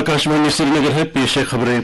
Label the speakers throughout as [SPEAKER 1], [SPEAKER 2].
[SPEAKER 1] आकाशवाणी श्रीनगर है। पेश है खबरें।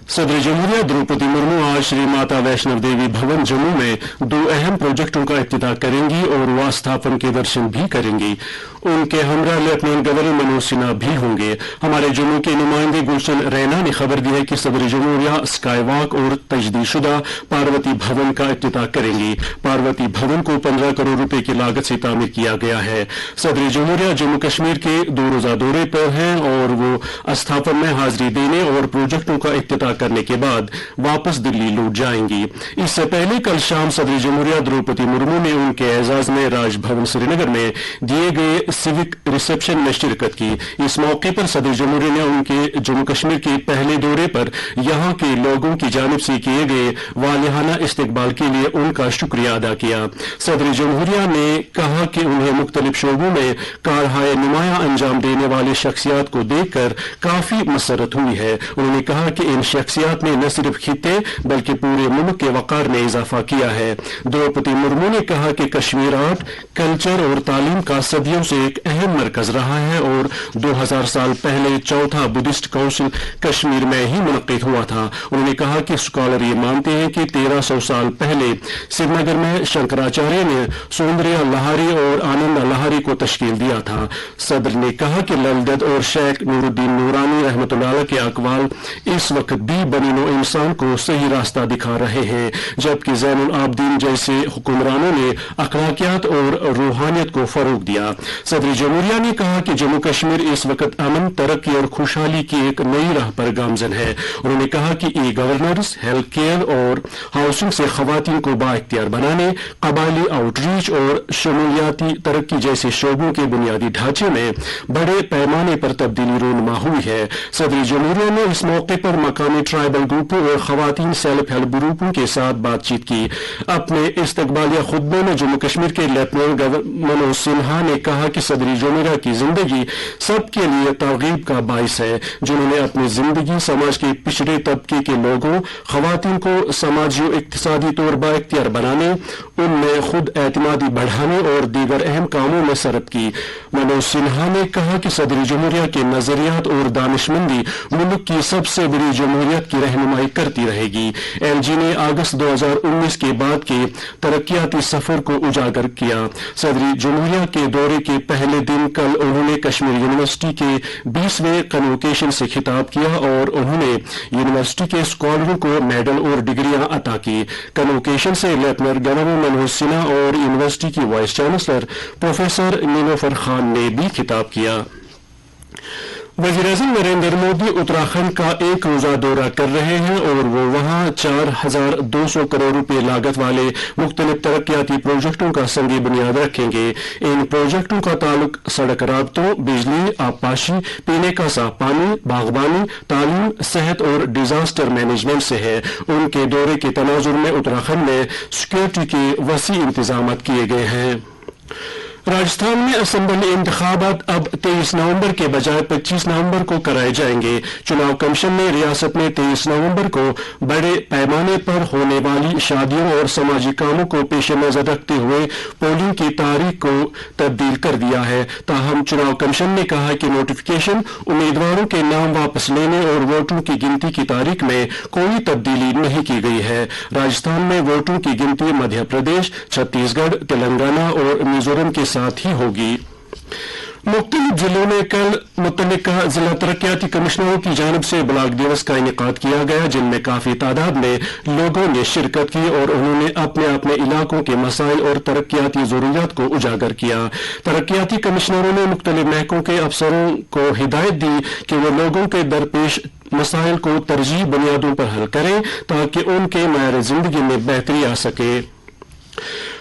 [SPEAKER 1] सदर जमहूरिया द्रौपदी मुर्मू आज श्री माता वैष्णव देवी भवन जम्मू में 2 अहम प्रोजेक्टों का इफ्तिताह करेंगी और वह स्थापन के दर्शन भी करेंगी। उनके हमरा लेफ्टिनेंट गवर्नर मनोज सिन्हा भी होंगे। हमारे जम्मू के नुमाइंदे गुलशन रैना ने खबर दी है कि सदर जमहूरिया स्काई वॉक और तजदीदशुदा पार्वती भवन का इफ्तिताह करेंगी। पार्वती भवन को 15 करोड़ रुपए की लागत से तामीर किया गया है। सदर जमहूरिया जम्मू कश्मीर के 2 रोजा दौरे पर हैं और वो स्थापन में हाजिरी देने और प्रोजेक्टों का इफ्तिताह करने के बाद वापस दिल्ली लौट जाएंगी। इससे पहले कल शाम सदर जमहूरिया द्रौपदी मुर्मू ने उनके एजाज में राजभवन श्रीनगर में दिए गए सिविक रिसेप्शन में शिरकत की। इस मौके पर सदर जमहूरिया ने उनके जम्मू कश्मीर के पहले दौरे पर यहां के लोगों की जानिब से किए गए वालिहाना इस्तकबाल के लिए उनका शुक्रिया अदा किया। सदर जमहूरिया ने कहा कि उन्हें मुख्तलिफ शोबों में कारहाय नुमाया अंजाम देने वाली शख्सियात को देखकर काफी मसरत हुई है। उन्होंने कहा कि इन शख्सियात ने न सिर्फ खिते बल्कि पूरे मुल्क के वकार में इजाफा किया है। द्रौपदी मुर्मू ने कहा कि कश्मीर आर्ट, कल्चर और तालीम का सदियों से एक अहम मरकज रहा है और 2000 साल पहले चौथा बुद्धिस्ट काउंसिल कश्मीर में ही मुनक्किद हुआ था। उन्होंने कहा कि स्कॉलर ये मानते हैं कि 1300 साल पहले श्रीनगर में शंकराचार्य ने सौंदर्य लहारी और आनंद लहारी को तश्कील दिया था। सदर ने कहा कि ललदत और शेख नूरुद्दीन नूरानी रहमतुल्लाह के अकवाल इस वक्त भी बनीनो इंसान को सही रास्ता दिखा रहे हैं, जबकि ज़ैनुल आबदीन जैसे हुक्मरानों ने अखलाकियात और रूहानियत को फरोग दिया। सदर जमहूरिया ने कहा कि जम्मू कश्मीर इस वक्त अमन, तरक्की और खुशहाली की एक नई राह पर गामजन है। उन्होंने कहा कि ई गवर्नेंस, हेल्थ केयर और हाउसिंग से खवातीन को बाइख्तियार बनाने, कबायली आउटरीच और शमूलियाती तरक्की जैसे शोबों के बुनियादी ढांचे में बड़े पैमाने पर तब्दीली रूनमा हुई है। सदर जमहूरिया ने इस मौके पर मकामी ट्राइबल ग्रुपों और खवातीन सेल्फ हेल्प ग्रुपों के साथ बातचीत की। अपने इस्तकबालिया खुतबे में जम्मू कश्मीर के लेफ्टिनेंट गवर्नर मनोज सिन्हा ने कहा कि सदर जमहूरिया की जिंदगी सबके लिए तरगीब का बाइस है, जिन्होंने अपनी जिंदगी समाज के पिछड़े तबके के लोगों, खवातीन को समाजी और इक्तिसादी तौर बाइख्तियार बनाने, उनमें खुद एतमादी बढ़ाने और दीगर अहम कामों में सरफ की। मनोज सिन्हा ने कहा कि सदर जमहूरिया के नजरियात और दानिशमंदी मुल्क की सबसे बड़ी जमहूरियत की रहनुमाई करती रहेगी। एलजी ने अगस्त 2019 के बाद के तरक्याती सफर को उजागर किया। सदर जमहूरिया के दौरे के पहले दिन कल उन्होंने कश्मीर यूनिवर्सिटी के 20वें कन्वोकेशन से खिताब किया और उन्होंने यूनिवर्सिटी के स्कॉलरों को मेडल और डिग्रियां अता की। कन्वोकेशन से लेफ्टिनेंट गवर्नर मनोज सिन्हा और यूनिवर्सिटी की vice chancellor professor Nilofar Khan ने भी खिताब किया। वज़ीर-ए-आज़म नरेंद्र मोदी उत्तराखंड का 1 रोजा दौरा कर रहे हैं और वो वहां 4200 करोड़ रुपए लागत वाले मुख्तलिफ तरक्याती प्रोजेक्टों का संगी बुनियाद रखेंगे। इन प्रोजेक्टों का ताल्लुक सड़क राब्तों, बिजली, आबपाशी, पीने का साफ पानी, बागबानी, तालीम, सेहत और डिजास्टर मैनेजमेंट से है। उनके दौरे के तनाजुर में उत्तराखंड में सिक्योरिटी के वसी इंतजाम किए गए हैं। राजस्थान में असेंबली इंतखाबात अब 23 नवंबर के बजाय 25 नवंबर को कराए जाएंगे। चुनाव कमीशन ने रियासत में 23 नवंबर को बड़े पैमाने पर होने वाली शादियों और समाजी कामों को पेश नजर रखते हुए पोलिंग की तारीख को तब्दील कर दिया है। ताहम चुनाव कमीशन ने कहा कि नोटिफिकेशन, उम्मीदवारों के नाम वापस लेने और वोटों की गिनती की तारीख में कोई तब्दीली नहीं की गई है। राजस्थान में वोटों की गिनती मध्य प्रदेश, छत्तीसगढ़, तेलंगाना और मिजोरम के साथ ही होगी। मुख्तलिफ जिलों में कल मुतल्लिका जिला तरक्याती कमिश्नरों की जानिब से ब्लॉक दिवस का इनेकाद किया गया, जिनमें काफी तादाद में लोगों ने शिरकत की और उन्होंने अपने अपने इलाकों के मसाइल और तरक्याती जरूरियात को उजागर किया। तरक्याती कमिश्नरों ने मुख्तलिफ महकमों के अफसरों को हिदायत दी कि वो लोगों के दरपेश मसाइल को तरजीह बुनियादों पर हल करें ताकि उनके मयार जिंदगी में बेहतरी आ सके।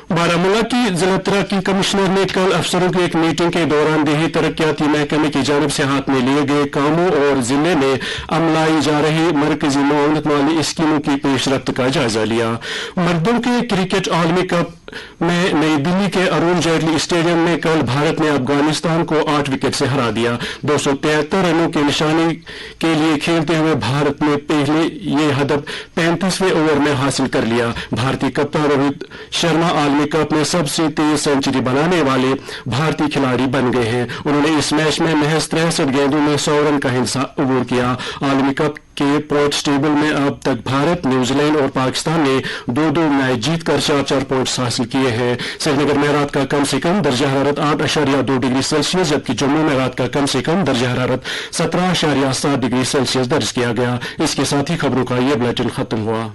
[SPEAKER 1] बारामूला की जिला तरक्की कमिश्नर ने कल अफसरों की एक मीटिंग के दौरान देही तरक्याती महकमे की जानिब से हाथ में लिए गए कामों और जिले में अमलाई जा रही मरकजी मुआवनत वाली स्कीमों की पेशरफ्त का जायजा लिया। मर्दों के क्रिकेट आलमी कप में नई दिल्ली के अरुण जेटली स्टेडियम में कल भारत ने अफगानिस्तान को 8 विकेट से हरा दिया। 273 रनों के निशाने के लिए खेलते हुए भारत ने पहले ये हदफ 35वें ओवर में हासिल कर लिया। भारतीय कप्तान रोहित शर्मा आलमी कप में सबसे तेज सेंचुरी बनाने वाले भारतीय खिलाड़ी बन गए हैं। उन्होंने इस मैच में महज 63 गेंदों में 100 रन का हिस्सा अबूर किया। आलमी कप के पॉइंट्स टेबल में अब तक भारत, न्यूजीलैंड और पाकिस्तान ने 2-2 मैच जीतकर 4-4 पॉइंट्स हासिल किए हैं। श्रीनगर में रात का कम से कम दर्जा हरारत 8.2 डिग्री सेल्सियस, जबकि जम्मू में रात का कम से कम दर्जा हरारत 17.7 डिग्री सेल्सियस दर्ज किया गया। इसके साथ ही खबरों का ये बुलेटिन खत्म हुआ।